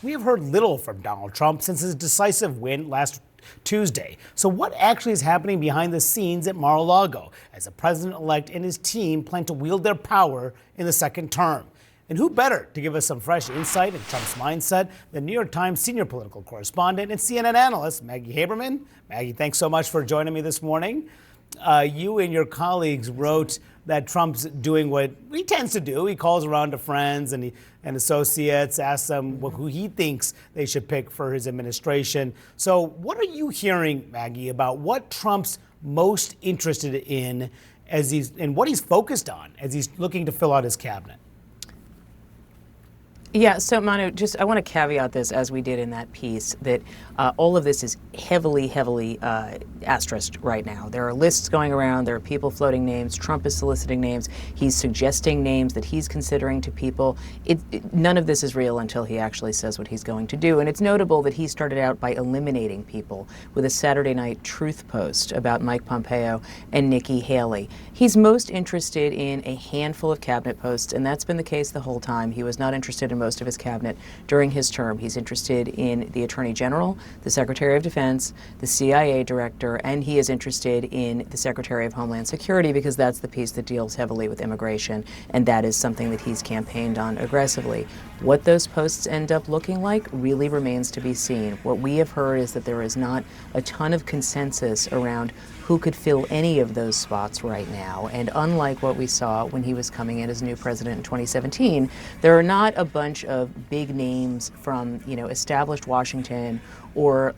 We have heard little from Donald Trump since his decisive win last Tuesday. So what actually is happening behind the scenes at Mar-a-Lago as the president-elect and his team plan to wield their power in the second term? And who better to give us some fresh insight in Trump's mindset than New York Times senior political correspondent and CNN analyst Maggie Haberman. Maggie, thanks so much for joining me this morning. You and your colleagues wrote that Trump's doing what he tends to do. He calls around to friends and associates, asks them who he thinks they should pick for his administration. So what are you hearing, Maggie, about what Trump's most interested in and what he's focused on as he's looking to fill out his cabinet? Yeah, so Manu, I want to caveat this, as we did in that piece, that all of this is heavily asterisked right now. There are lists going around, there are people floating names, Trump is soliciting names, he's suggesting names that he's considering to people. None of this is real until he actually says what he's going to do. And it's notable that he started out by eliminating people with a Saturday Night Truth post about Mike Pompeo and Nikki Haley. He's most interested in a handful of cabinet posts, and that's been the case the whole time. He was not interested in most of his cabinet during his term. He's interested in the Attorney General, the Secretary of Defense, the CIA Director, and he is interested in the Secretary of Homeland Security because that's the piece that deals heavily with immigration, and that is something that he's campaigned on aggressively. What those posts end up looking like really remains to be seen. What we have heard is that there is not a ton of consensus around who could fill any of those spots right now. And unlike what we saw when he was coming in as new president in 2017, there are not a bunch of big names from, established Washington or,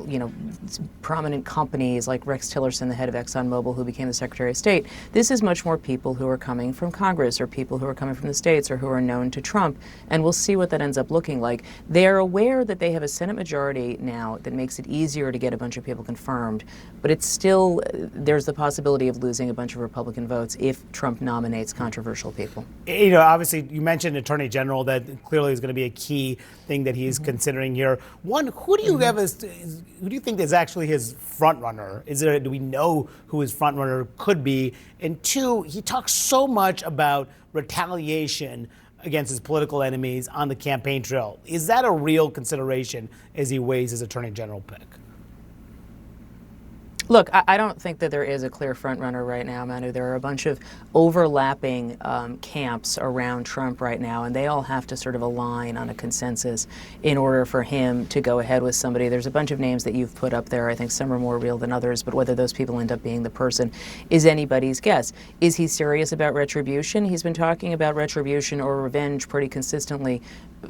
prominent companies like Rex Tillerson, the head of ExxonMobil, who became the Secretary of State. This is much more people who are coming from Congress or people who are coming from the states or who are known to Trump. And we'll see what that ends up looking like. They're aware that they have a Senate majority now that makes it easier to get a bunch of people confirmed, but it's still, there's the possibility of losing a bunch of Republican votes if Trump nominates controversial people. Obviously, you mentioned Attorney General. That clearly is going to be a key thing that he's considering here. One, who do you have who do you think is actually his front runner? Do we know who his front runner could be? And two, he talks so much about retaliation against his political enemies on the campaign trail. Is that a real consideration as he weighs his Attorney General pick? Look, I don't think that there is a clear front runner right now, Manu. There are a bunch of overlapping camps around Trump right now, and they all have to sort of align on a consensus in order for him to go ahead with somebody. There's a bunch of names that you've put up there. I think some are more real than others, but whether those people end up being the person is anybody's guess. Is he serious about retribution? He's been talking about retribution or revenge pretty consistently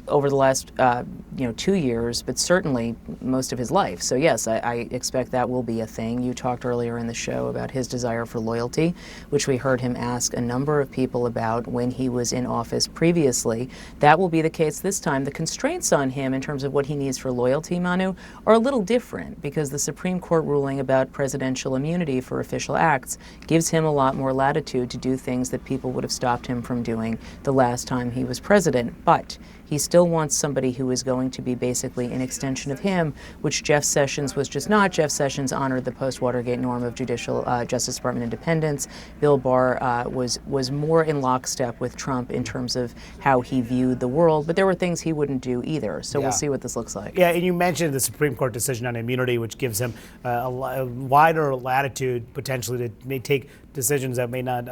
over the last 2 years, but certainly most of his life. So yes, I expect that will be a thing. You talked earlier in the show about his desire for loyalty, which we heard him ask a number of people about when he was in office previously. That will be the case this time. The constraints on him in terms of what he needs for loyalty, Manu, are a little different because the Supreme Court ruling about presidential immunity for official acts gives him a lot more latitude to do things that people would have stopped him from doing the last time he was president. But he still wants somebody who is going to be basically an extension of him, which Jeff Sessions was just not. Jeff Sessions honored the post-Watergate norm of judicial Justice Department independence. Bill Barr was more in lockstep with Trump in terms of how he viewed the world, but there were things he wouldn't do either. So we'll see what this looks like. Yeah, and you mentioned the Supreme Court decision on immunity, which gives him a wider latitude potentially to take decisions that may not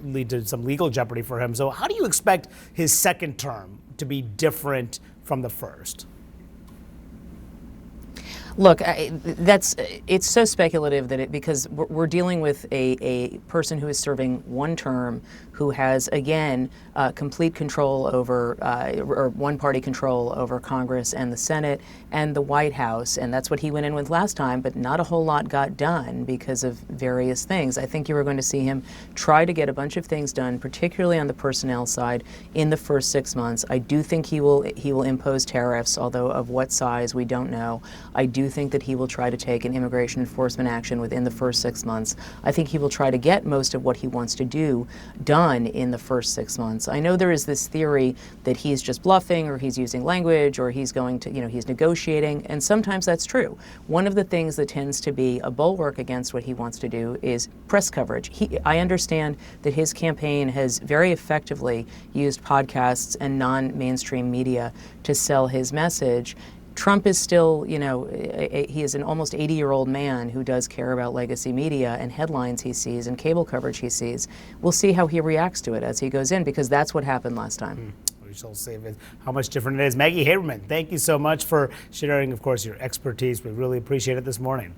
lead to some legal jeopardy for him. So how do you expect his second term to be different from the first? Look, it's so speculative that because we're dealing with a person who is serving one term, who has, again, complete control over, or one-party control over Congress and the Senate and the White House. And that's what he went in with last time, but not a whole lot got done because of various things. I think you were going to see him try to get a bunch of things done, particularly on the personnel side, in the first 6 months. I do think he will impose tariffs, although of what size we don't know. I do think that he will try to take an immigration enforcement action within the first 6 months. I think he will try to get most of what he wants to do done in the first 6 months. I know there is this theory that he's just bluffing or he's using language or he's going to, he's negotiating, and sometimes that's true. One of the things that tends to be a bulwark against what he wants to do is press coverage. I understand that his campaign has very effectively used podcasts and non-mainstream media to sell his message. Trump is still, he is an almost 80-year-old man who does care about legacy media and headlines he sees and cable coverage he sees. We'll see how he reacts to it as he goes in, because that's what happened last time. We shall see how much different it is. Maggie Haberman, thank you so much for sharing, of course, your expertise. We really appreciate it this morning.